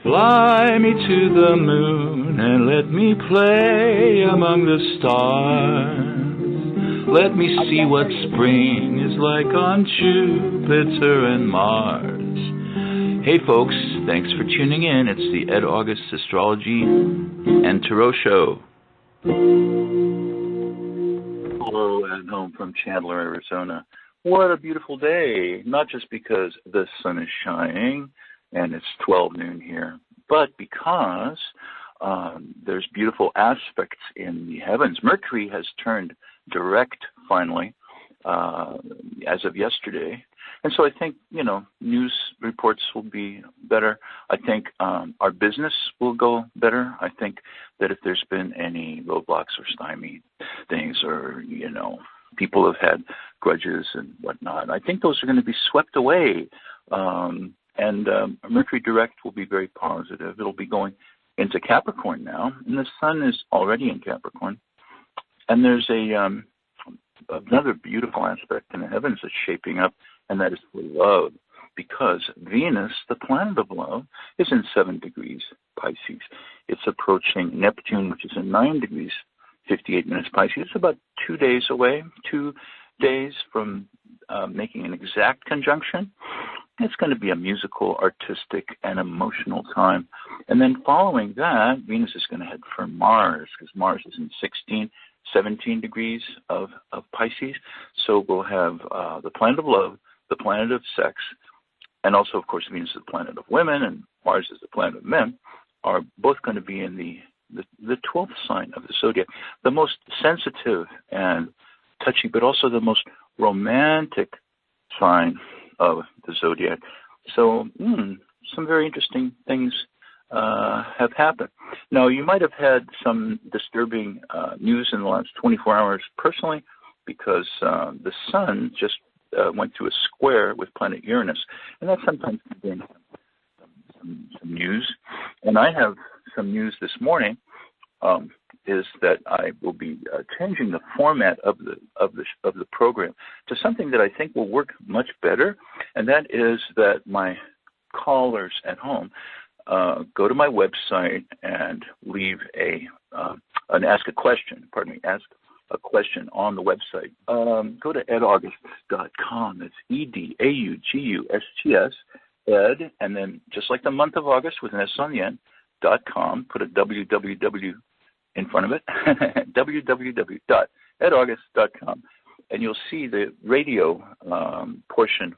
Fly me to the moon and let me play among the stars. Let me see what spring is like on Jupiter and Mars. Hey folks, thanks for tuning in. It's the Ed August Astrology and Tarot Show. Hello, at home from Chandler, Arizona. What a beautiful day, not just because the sun is shining and it's 12 noon here, but because there's beautiful aspects in the heavens. Mercury has turned direct finally as of yesterday. And so I think, news reports will be better. I think our business will go better. I think that if there's been any roadblocks or stymied things or, people have had grudges and whatnot, I think those are going to be swept away. And Mercury direct will be very positive. It'll be going into Capricorn now, and the sun is already in Capricorn. And there's another beautiful aspect in the heavens that's shaping up, and that is for love, because Venus, the planet of love, is in 7 degrees Pisces. It's approaching Neptune, which is in 9 degrees, 58 minutes Pisces. It's about 2 days away, 2 days from making an exact conjunction. It's going to be a musical, artistic, and emotional time. And then following that, Venus is going to head for Mars, because Mars is in 17 degrees of Pisces. So we'll have the planet of love, the planet of sex, and also, of course, Venus is the planet of women, and Mars is the planet of men, are both going to be in the 12th sign of the zodiac, the most sensitive and touchy, but also the most romantic sign of the zodiac. So some very interesting things have happened. Now, you might have had some disturbing news in the last 24 hours personally, because the sun just went through a square with planet Uranus, and that sometimes can bring some news. And I have some news this morning. Is that I will be changing the format of the program to something that I think will work much better, and that is that my callers at home go to my website and leave ask a question on the website. Go to edaugust.com. It's EDAUGUSTS, Ed, and then just like the month of August with an S on the end, .com, put a www in front of it, www.edaugust.com, and you'll see the radio portion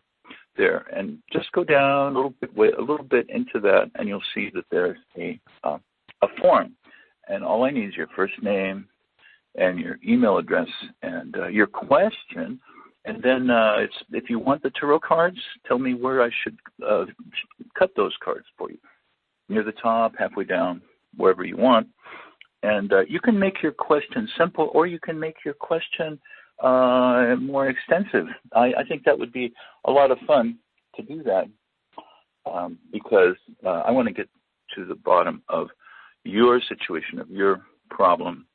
there. And just go down a little bit into that, and you'll see that there's a form. And all I need is your first name and your email address and your question. And then if you want the tarot cards, tell me where I should cut those cards for you. Near the top, halfway down, wherever you want. And you can make your question simple, or you can make your question more extensive. I think that would be a lot of fun to do that, because I want to get to the bottom of your situation, of your problem.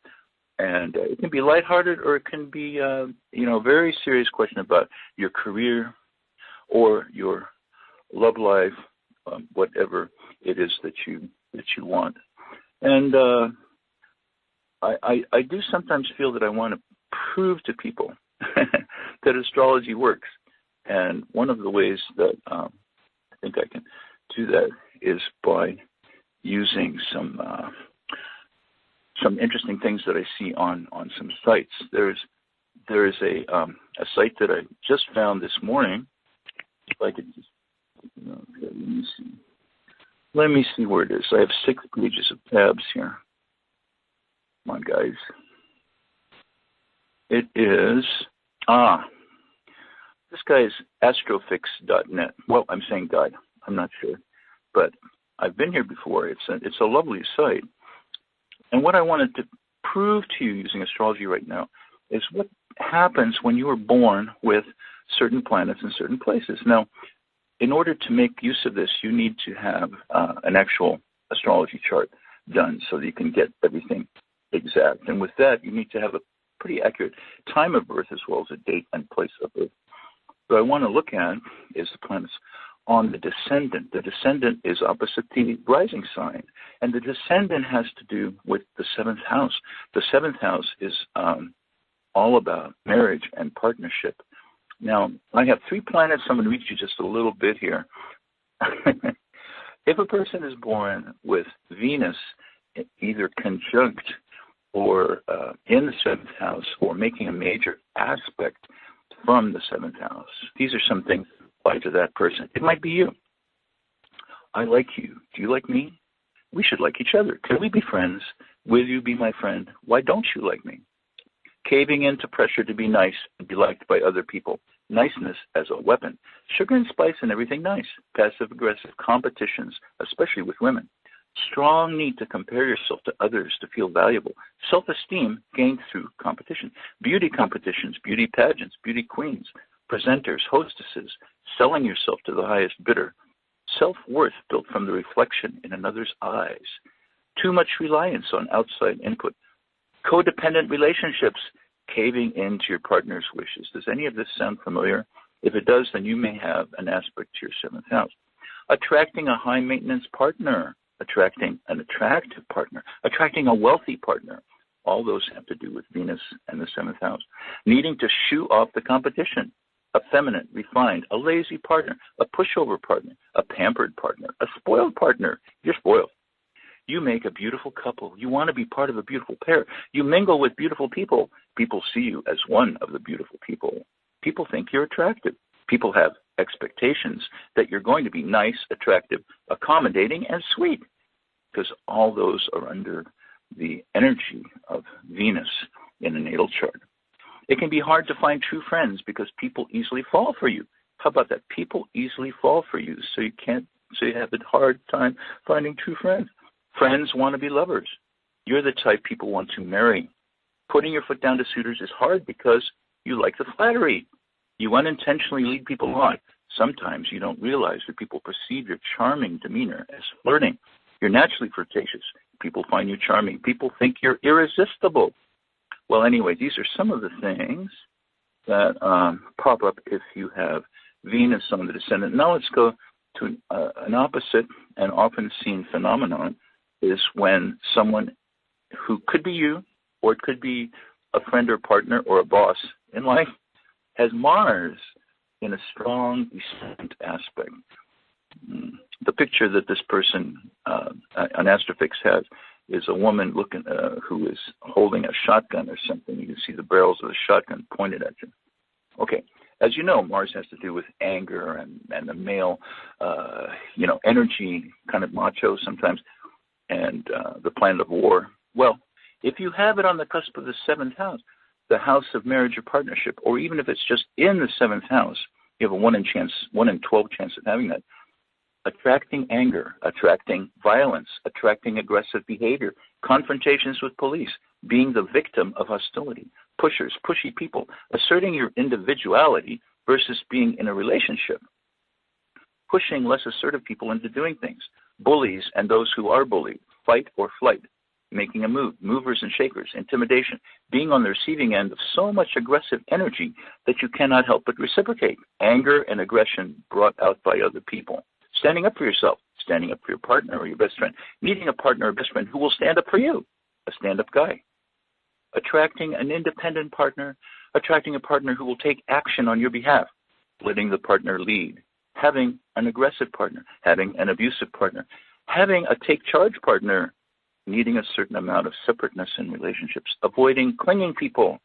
And it can be lighthearted, or it can be a very serious question about your career or your love life, whatever it is that you want. And I do sometimes feel that I want to prove to people that astrology works. And one of the ways that I think I can do that is by using some interesting things that I see on some sites. There is a site that I just found this morning. If I could just, let me see where it is. I have 6 pages of tabs here. Come on, guys. It is, this guy is astrofix.net. Well, I'm saying guide. I'm not sure. But I've been here before. It's a lovely site. And what I wanted to prove to you using astrology right now is what happens when you are born with certain planets in certain places. Now, in order to make use of this, you need to have an actual astrology chart done so that you can get everything exact. And with that, you need to have a pretty accurate time of birth as well as a date and place of birth. What I want to look at is the planets on the descendant. The descendant is opposite the rising sign, and the descendant has to do with the 7th house. The 7th house is all about marriage and partnership. Now, I have 3 planets. I'm going to read you just a little bit here. If a person is born with Venus either conjunct or in the 7th house or making a major aspect from the 7th house, these are some things that apply to that person. It might be you. I like you. Do you like me? We should like each other. Can we be friends? Will you be my friend? Why don't you like me? Caving into pressure to be nice and be liked by other people. Niceness as a weapon. Sugar and spice and everything nice. Passive-aggressive competitions, especially with women. Strong need to compare yourself to others to feel valuable. Self-esteem gained through competition. Beauty competitions, beauty pageants, beauty queens, presenters, hostesses, selling yourself to the highest bidder. Self-worth built from the reflection in another's eyes. Too much reliance on outside input. Codependent relationships, caving into your partner's wishes. Does any of this sound familiar? If it does, then you may have an aspect to your 7th house. Attracting a high-maintenance partner, attracting an attractive partner, attracting a wealthy partner. All those have to do with Venus and the 7th house. Needing to shoo off the competition. Effeminate, refined, a lazy partner, a pushover partner, a pampered partner, a spoiled partner. You're spoiled. You make a beautiful couple. You want to be part of a beautiful pair. You mingle with beautiful people. People see you as one of the beautiful people. People think you're attractive. People have expectations that you're going to be nice, attractive, accommodating, and sweet, because all those are under the energy of Venus in a natal chart. It can be hard to find true friends because people easily fall for you. How about that? People easily fall for you, so you have a hard time finding true friends. Friends want to be lovers. You're the type people want to marry. Putting your foot down to suitors is hard because you like the flattery. You unintentionally lead people on. Sometimes you don't realize that people perceive your charming demeanor as flirting. You're naturally flirtatious. People find you charming. People think you're irresistible. Well, anyway, these are some of the things that pop up if you have Venus on the descendant. Now let's go to an opposite and often seen phenomenon is when someone who could be you, or it could be a friend or partner or a boss in life, has Mars in a strong descendant aspect. The picture that this person, an Astrofix has, is a woman looking who is holding a shotgun or something. You can see the barrels of the shotgun pointed at you. Okay, as you know, Mars has to do with anger and the male, energy, kind of macho sometimes, and the planet of war. Well, if you have it on the cusp of the 7th house, the house of marriage or partnership, or even if it's just in the 7th house, you have a 1 in 12 chance of having that. Attracting anger, attracting violence, attracting aggressive behavior, confrontations with police, being the victim of hostility, pushers, pushy people, asserting your individuality versus being in a relationship, pushing less assertive people into doing things, bullies and those who are bullied, fight or flight, making a move, movers and shakers, intimidation, being on the receiving end of so much aggressive energy that you cannot help but reciprocate, anger and aggression brought out by other people. Standing up for yourself, standing up for your partner or your best friend, meeting a partner or best friend who will stand up for you, a stand-up guy. Attracting an independent partner, attracting a partner who will take action on your behalf, letting the partner lead, having an aggressive partner, having an abusive partner, having a take-charge partner, needing a certain amount of separateness in relationships, avoiding clinging people.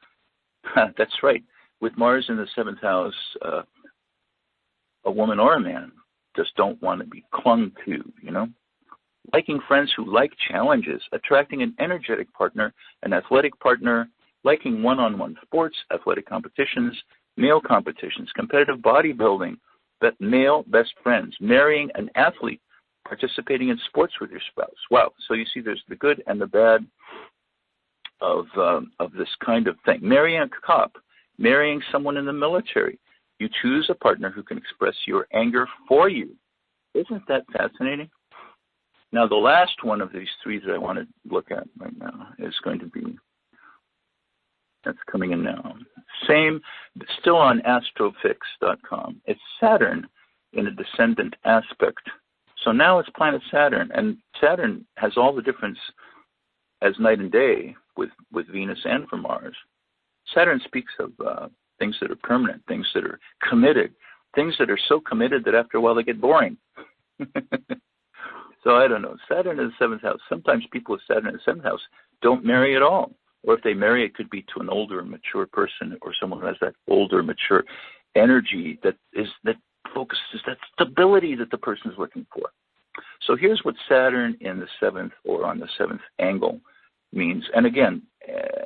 That's right. With Mars in the 7th house, a woman or a man just don't want to be clung to, Liking friends who like challenges, attracting an energetic partner, an athletic partner, liking one-on-one sports, athletic competitions, male competitions, competitive bodybuilding, but male best friends, marrying an athlete, participating in sports with your spouse. Wow. So you see there's the good and the bad of this kind of thing. Marrying a cop, marrying someone in the military. You choose a partner who can express your anger for you. Isn't that fascinating? Now, the last one of these 3 that I want to look at right now is going to be, that's coming in now. Same, still on astrofix.com. It's Saturn in a descendant aspect. So now it's planet Saturn, and Saturn has all the difference as night and day with Venus and for Mars. Saturn speaks of things that are permanent, things that are committed, things that are so committed that after a while they get boring. So I don't know. Saturn in the 7th house. Sometimes people with Saturn in the 7th house don't marry at all. Or if they marry, it could be to an older, mature person or someone who has that older, mature energy that focuses, that stability that the person is looking for. So here's what Saturn in the 7th or on the 7th angle means. And again,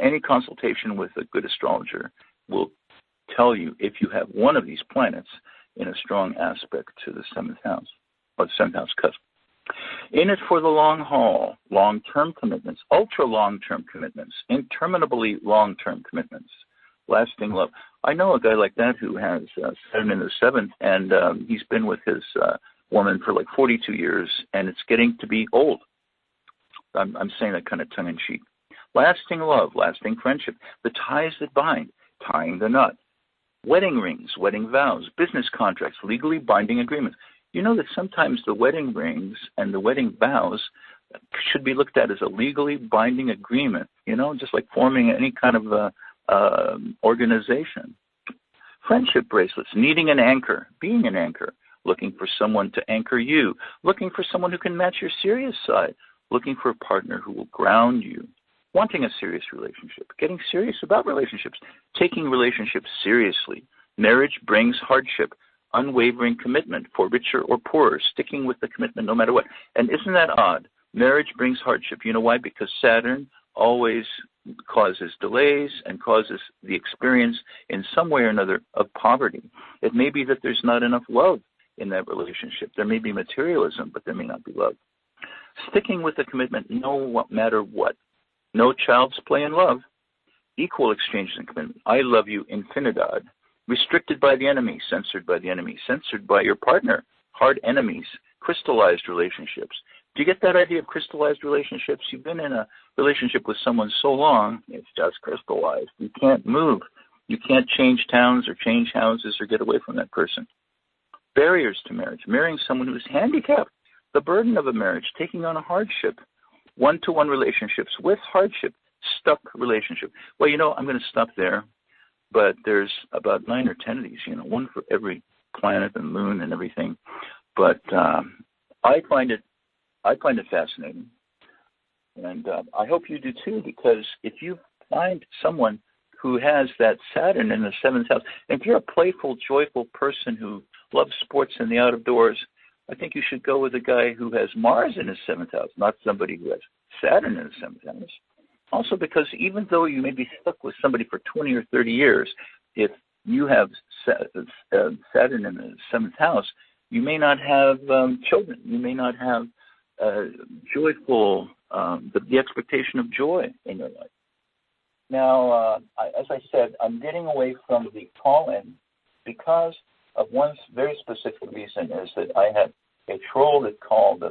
any consultation with a good astrologer will tell you if you have one of these planets in a strong aspect to the 7th house, or the 7th house cusp. In it for the long haul, long-term commitments, ultra-long-term commitments, interminably long-term commitments, lasting love. I know a guy like that who has Saturn in the 7th, and he's been with his woman for like 42 years, and it's getting to be old. I'm saying that kind of tongue-in-cheek. Lasting love, lasting friendship, the ties that bind, tying the knot, wedding rings, wedding vows, business contracts, legally binding agreements. You know that sometimes the wedding rings and the wedding vows should be looked at as a legally binding agreement, you know, just like forming any kind of organization. Friendship bracelets, needing an anchor, being an anchor, looking for someone to anchor you, looking for someone who can match your serious side, looking for a partner who will ground you, wanting a serious relationship, getting serious about relationships, taking relationships seriously. Marriage brings hardship, unwavering commitment for richer or poorer, sticking with the commitment no matter what. And isn't that odd? Marriage brings hardship. You know why? Because Saturn always causes delays and causes the experience in some way or another of poverty. It may be that there's not enough love in that relationship. There may be materialism, but there may not be love. Sticking with the commitment no matter what. No child's play in love. Equal exchange and commitment. I love you, infinidad. Restricted by the enemy, censored by the enemy, censored by your partner, hard enemies, crystallized relationships. Do you get that idea of crystallized relationships? You've been in a relationship with someone so long, it's just crystallized. You can't move. You can't change towns or change houses or get away from that person. Barriers to marriage, marrying someone who is handicapped, the burden of a marriage, taking on a hardship, one-to-one relationships with hardship, stuck relationship. Well, you know, I'm going to stop there. But there's about 9 or 10 of these, you know, one for every planet and moon and everything. But I find it fascinating, and I hope you do too. Because if you find someone who has that Saturn in the 7th house, and if you're a playful, joyful person who loves sports and the outdoors, I think you should go with a guy who has Mars in his 7th house, not somebody who has Saturn in his 7th house. Also because even though you may be stuck with somebody for 20 or 30 years, if you have Saturn in the 7th house, you may not have children. You may not have joyful, the expectation of joy in your life. Now, as I said, I'm getting away from the call-in because of one very specific reason is that I had a troll that called a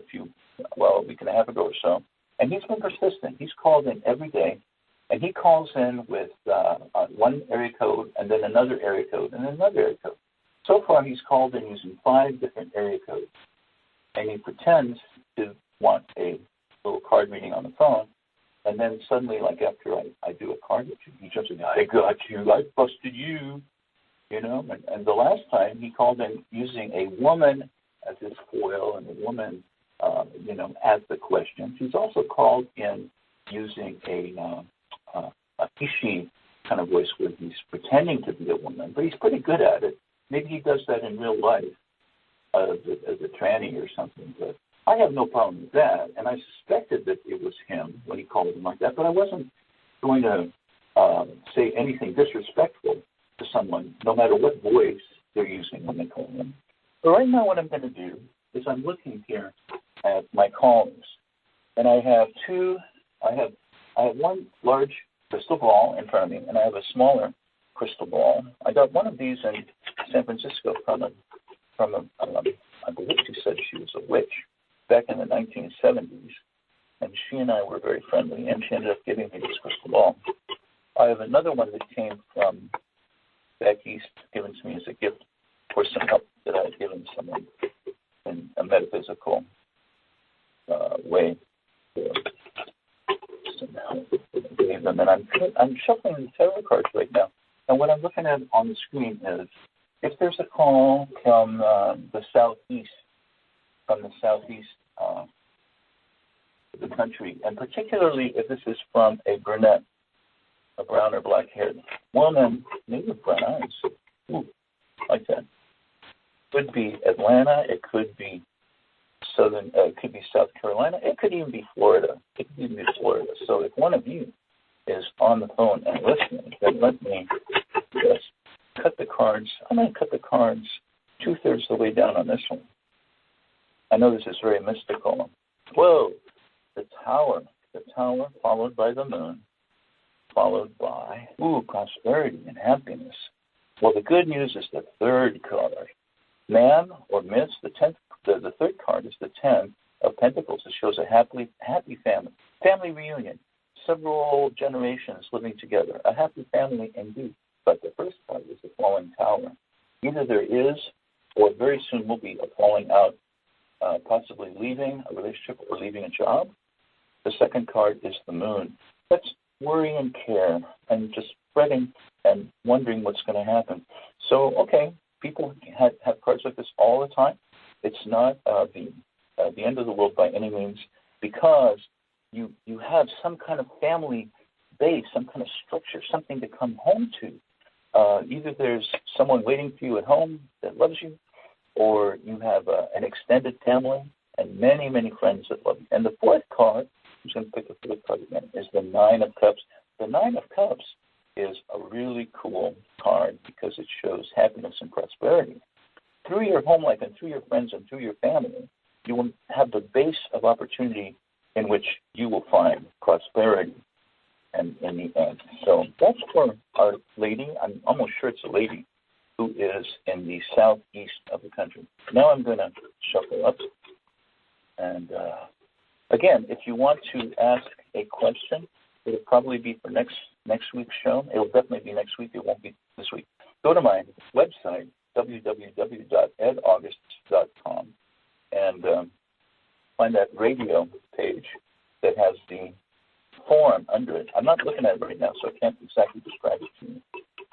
week and a half ago or so. And he's been persistent. He's called in every day, and he calls in with one area code and then another area code and then another area code. So far, he's called in using 5 different area codes, and he pretends to want a little card reading on the phone, and then suddenly, like after I do a card with you, he jumps in, I got you, I busted you, you know. And the last time, he called in using a woman as his foil and a woman as the question. He's also called in using a he kind of voice where he's pretending to be a woman, but he's pretty good at it. Maybe he does that in real life as a tranny or something, but I have no problem with that, and I suspected that it was him when he called him like that, but I wasn't going to say anything disrespectful to someone, no matter what voice they're using when they call him. So right now what I'm going to do is I'm looking here at my columns, and I have one large crystal ball in front of me, and I have a smaller crystal ball. I got one of these in San Francisco from a I believe she said she was a witch back in the 1970s, and she and I were very friendly, and she ended up giving me this crystal ball. I have another one that came from back east, given to me as a gift for some help that I've given someone in a metaphysical way. So now I gave them, and I'm shuffling the tarot cards right now. And what I'm looking at on the screen is if there's a call from the southeast of the country, and particularly if this is from a brunette, a brown or black-haired woman, maybe with brown eyes, like that. Could be Atlanta. It could be it could be South Carolina. It could even be Florida. So if one of you is on the phone and listening, then let me just cut the cards. I'm going to cut the cards 2/3 of the way down on this one. I know this is very mystical. Whoa, the tower followed by the moon, followed by, prosperity and happiness. Well, the good news is the third card. Man or myths, the third card is the 10 of Pentacles. It shows a happy family reunion, several generations living together, a happy family indeed. But the first card is the falling tower. Either there is or very soon will be a falling out, possibly leaving a relationship or leaving a job. The second card is the moon. That's worry and care and just fretting and wondering what's going to happen. So, okay, people have cards like this all the time. It's not the end of the world by any means, because you have some kind of family base, some kind of structure, something to come home to. Either there's someone waiting for you at home that loves you, or you have an extended family and many, many friends that love you. And the fourth card, I'm just going to pick the fourth card again, is the Nine of Cups. The Nine of Cups is a really cool card because it shows happiness and prosperity. Through your home life and through your friends and through your family, you will have the base of opportunity in which you will find prosperity and in the end. So that's for our lady. I'm almost sure it's a lady who is in the southeast of the country. Now I'm going to shuffle up. And again, if you want to ask a question, it'll probably be for next week's show. It'll definitely be next week. It won't be this week. Go to my website, www.edaugust.com, and find that radio page that has the form under it. I'm not looking at it right now, so I can't exactly describe it to you.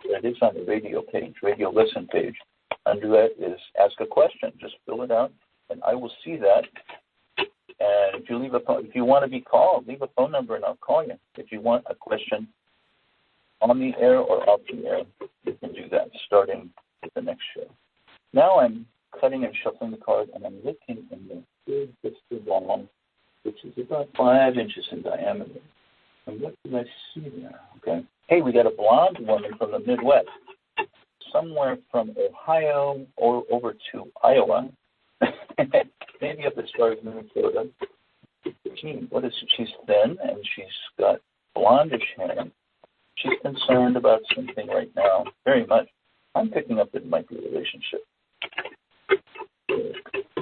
But it is on the radio page, radio listen page. Under that is ask a question. Just fill it out, and I will see that. And if you want to be called, leave a phone number, and I'll call you. If you want a question on the air or off the air, you can do that starting with the next show. Now I'm cutting and shuffling the card, and I'm looking in the big crystal ball, which is about 5 inches in diameter. And what do I see there? Okay. Hey, we got a blonde woman from the Midwest, somewhere from Ohio or over to Iowa, maybe up as far as Minnesota. What is it? She's thin, and she's got blondish hair. She's concerned about something right now, very much. I'm picking up that it might be a relationship.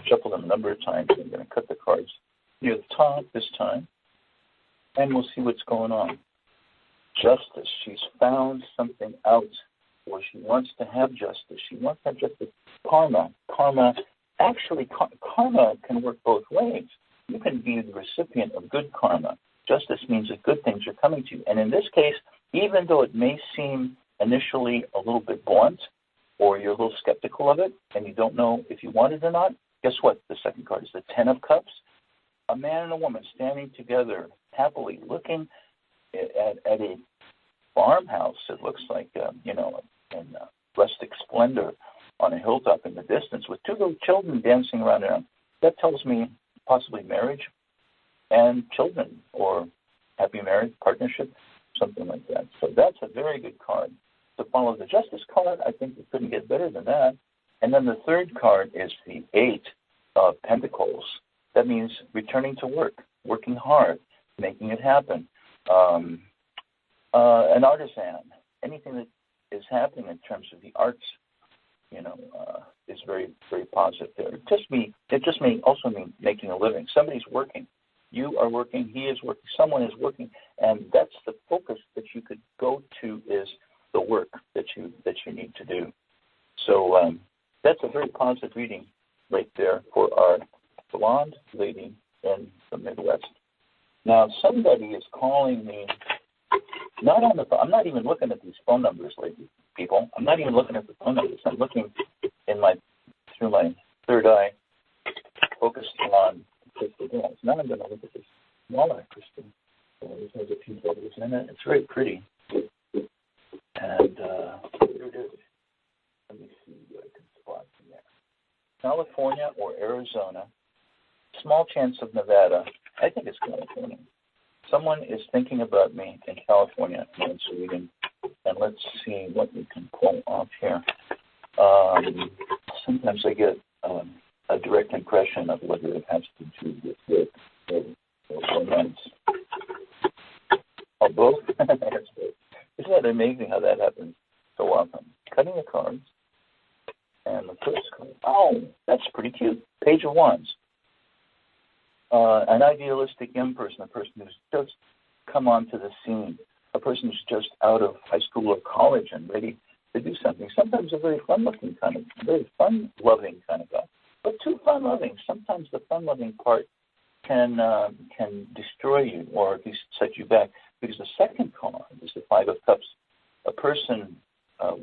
Shuffle them a number of times. I'm going to cut the cards near the top this time, and we'll see what's going on. Justice. She's found something out, or she wants to have justice. She wants to have justice. Karma. Actually, karma can work both ways. You can be the recipient of good karma. Justice means that good things are coming to you. And in this case, even though it may seem initially a little bit blunt, or you're a little skeptical of it, and you don't know if you want it or not, guess what? The second card is the Ten of Cups. A man and a woman standing together, happily looking at a farmhouse. It looks like, in rustic splendor on a hilltop in the distance with 2 little children dancing around it. That tells me possibly marriage and children, or happy marriage, partnership, something like that. So that's a very good card. To follow the Justice card, I think you couldn't get better than that. And then the third card is the 8 of Pentacles. That means returning to work, working hard, making it happen. An artisan, anything that is happening in terms of the arts, is very, very positive there. It just may also mean making a living. Somebody's working. You are working. He is working. Someone is working, and that's the focus that you could go to, is the work that you need to do. So That's a very positive reading right there for our blonde lady in the Midwest. Now, somebody is calling me, not on the phone. I'm not even looking at these phone numbers, lady people. I'm not even looking at the phone numbers. I'm looking through my third eye, focused on crystal balls. Now I'm going to look at this smaller crystal. This has a few bubbles in it. It's very pretty. And here it is. Let me see what I can spot from there. California or Arizona. Small chance of Nevada. I think it's California. Someone is thinking about me in California and Sweden. And let's see what we can pull off here. Sometimes I get a direct impression of whether it has to do with romance. Oh, both? Isn't that amazing how that happens so often? Cutting the cards. And the first card. Oh, that's pretty cute. Page of Wands. An idealistic young person, a person who's just come onto the scene, a person who's just out of high school or college and ready to do something. Sometimes a very fun-loving kind of guy, but too fun-loving. Sometimes the fun-loving part can destroy you or at least set you back. Because the second card is the Five of Cups. A person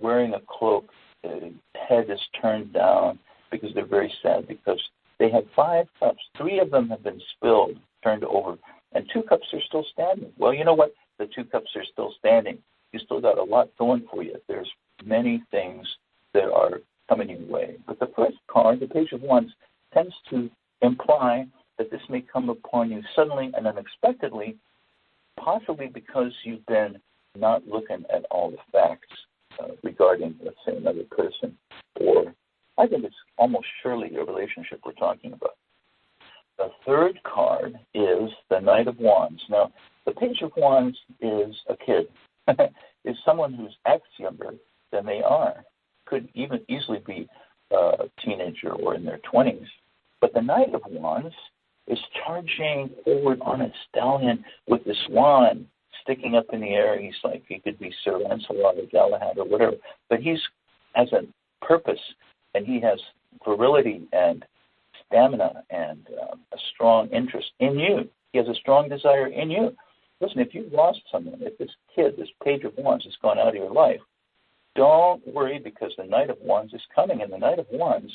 wearing a cloak, head is turned down because they're very sad because they had 5 cups. 3 of them have been spilled, turned over, and 2 cups are still standing. Well, you know what? The 2 cups are still standing. You still got a lot going for you. There's many things that are coming your way. But the first card, the Page of Wands, tends to imply that this may come upon you suddenly and unexpectedly, possibly because you've been not looking at all the facts regarding, let's say, another person, or I think it's almost surely a relationship we're talking about. The third card is the Knight of Wands. Now, the Page of Wands is a kid, is someone who's acts younger than they are. Could even easily be a teenager or in their 20s. But the Knight of Wands is charging forward on a stallion with this wand sticking up in the air. He's like, he could be Sir Lancelot or Galahad or whatever. But he's has a purpose, and he has virility and stamina and a strong interest in you. He has a strong desire in you. Listen, if you've lost someone, if this kid, this Page of Wands has gone out of your life, don't worry because the Knight of Wands is coming, and the Knight of Wands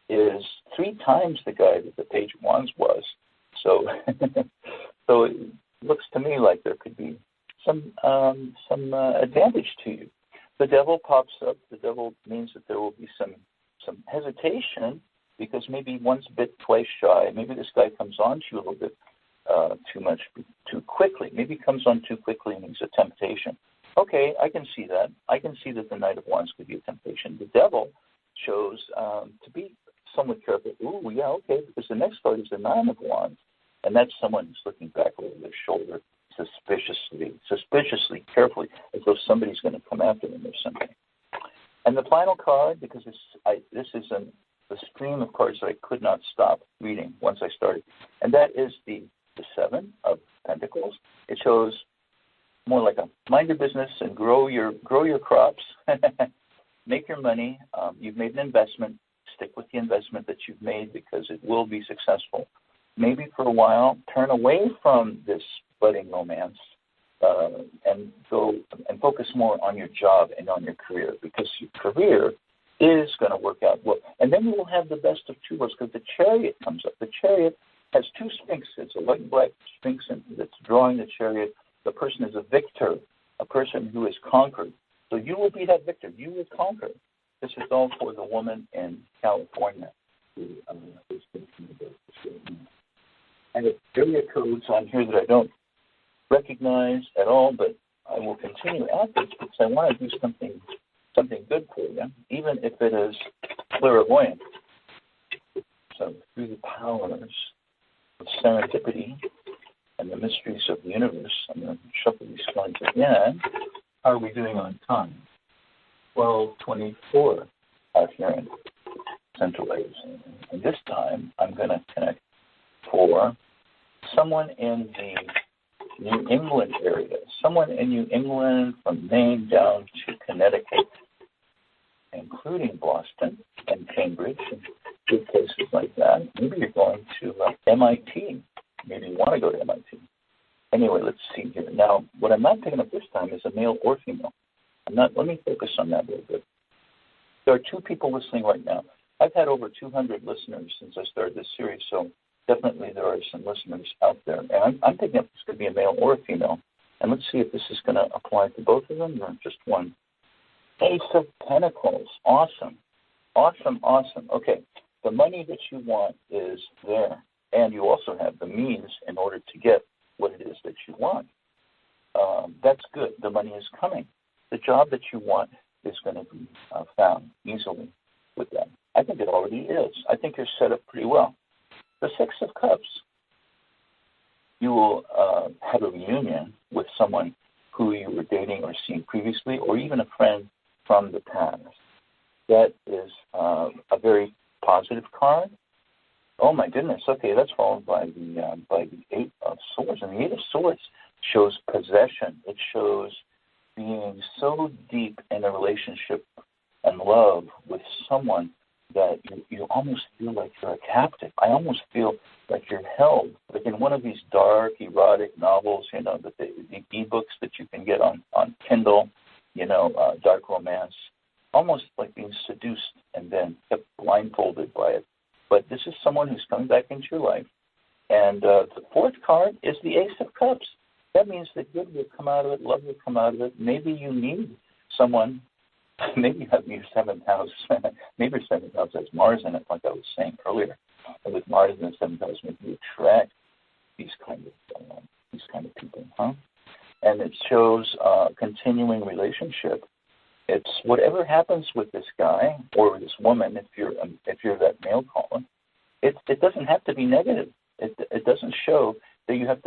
is 3 times the guy that the Page of Wands was. So, so it looks to me like there could be some advantage to you. The Devil pops up. The Devil means that there will be some hesitation because maybe once bit, twice shy. Maybe this guy comes on to you a little bit too quickly. Maybe he comes on too quickly and he's a temptation. Okay, I can see that. I can see that the Knight of Wands could be a temptation. The Devil shows to be somewhat careful. Ooh, yeah, okay, because the next card is the Nine of Wands, and that's someone who's looking back over their shoulder suspiciously, carefully, as though somebody's going to come after them or something. And the final card, because this is the stream of cards that I could not stop reading once I started, and that is the 7 of Pentacles. It shows more like a mind your business and grow your crops, make your money. You've made an investment. Stick with the investment that you've made because it will be successful. Maybe for a while, turn away from this budding romance and go and focus more on your job and on your career because your career is going to work out well. And then you will have the best of 2 worlds because the Chariot comes up. The Chariot has 2 sphinxes. It's a white and black sphinx that's drawing the Chariot. The person is a victor, a person who has conquered. So you will be that victor. You will conquer. This is all for the woman in California who is thinking about this right now. And the area codes on here that I don't recognize at all, but I will continue after because I want to do something good for you, even if it is clairvoyant. So through the powers of serendipity and the mysteries of the universe, I'm going to shuffle these cards again. How are we doing on time? 12:24 out here in Central Asia. And this time, I'm going to connect for someone in the New England area, someone in New England from Maine down to Connecticut, including Boston, and Cambridge and good places like that. Maybe you're going to MIT. Maybe you want to go to MIT. Anyway, let's see here. Now, what I'm not picking up this time is a male or female. Let me focus on that a little bit. There are 2 people listening right now. I've had over 200 listeners since I started this series, so definitely there are some listeners out there. And I'm picking up this could be a male or a female. And let's see if this is going to apply to both of them or just one. Ace of Pentacles. Awesome. Awesome, awesome. Okay, the money that you want is there. And you also have the means in order to get what it is that you want. That's good. The money is coming. The job that you want is going to be found easily with that. I think it already is. I think you're set up pretty well. The 6 of Cups. You will have a reunion with someone who you were dating or seeing previously, or even a friend from the past. That is a very positive card. Oh my goodness. Okay, that's followed by the 8 of Swords, and the 8 of Swords shows possession. It shows being so deep in a relationship and love with someone that you almost feel like you're a captive. I almost feel like you're held, like in one of these dark, erotic novels, the e-books that you can get on Kindle, dark romance, almost like being seduced and then kept blindfolded by it. But this is someone who's coming back into your life. And the 4th card is the Ace of Cups. That means that good will come out of it, love will come out of it. Maybe you need someone. Maybe you have your 7th house. Maybe your 7th house has Mars in it, like I was saying earlier. And with Mars in the 7th house, maybe you attract these kind of people, huh? And it shows continuing relationship. It's whatever happens with this guy or this woman, if you're that male caller, it doesn't have to be negative. It doesn't show that you have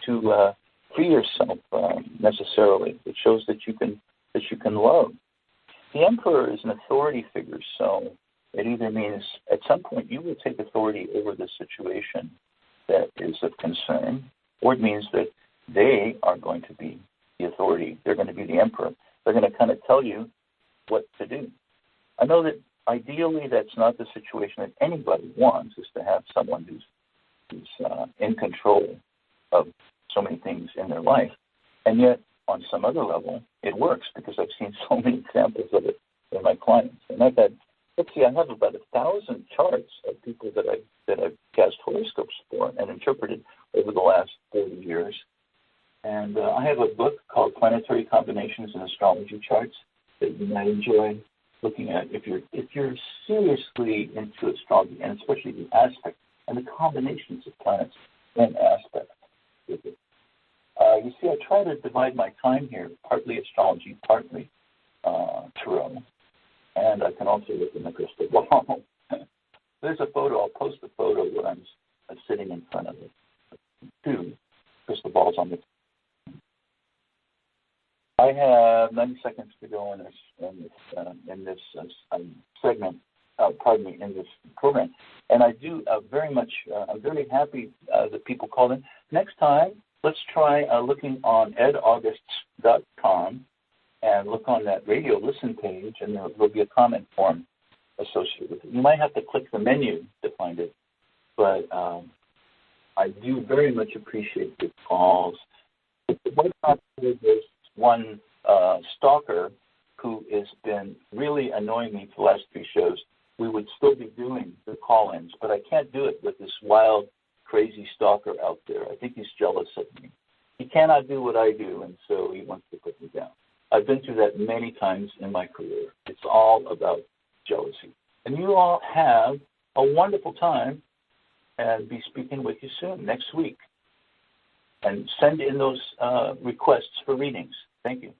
to free yourself necessarily. It shows that you can love. The Emperor is an authority figure, so it either means at some point you will take authority over the situation that is of concern, or it means that they are going to be the authority. They're going to be the Emperor. They're going to kind of tell you what to do. I know that ideally that's not the situation that anybody wants, is to have someone who's in control of so many things in their life. And yet, on some other level, it works because I've seen so many examples of it in my clients. And I have about 1,000 charts of people that I've cast horoscopes for and interpreted over the last 40 years. And I have a book called Planetary Combinations in Astrology Charts that you might enjoy looking at if you're seriously into astrology, and especially the aspects and the combinations of planets and aspects with it. You see, I try to divide my time here, partly astrology, partly tarot, and I can also look in the crystal ball. There's a photo. I'll post a photo where I'm sitting in front of it. 2 crystal balls on the. I have 90 seconds to go in this segment. In this program, and I do very much. I'm very happy that people called in. Next time, let's try looking on edaugust.com and look on that radio listen page, and there will be a comment form associated with it. You might have to click the menu to find it, but I do very much appreciate the calls. There's one stalker who has been really annoying me for the last 3 shows. We would still be doing the call-ins, but I can't do it with this wild, crazy stalker out there. I think he's jealous of me. He cannot do what I do, and so he wants to put me down. I've been through that many times in my career. It's all about jealousy. And you all have a wonderful time, and be speaking with you soon, next week. And send in those requests for readings. Thank you.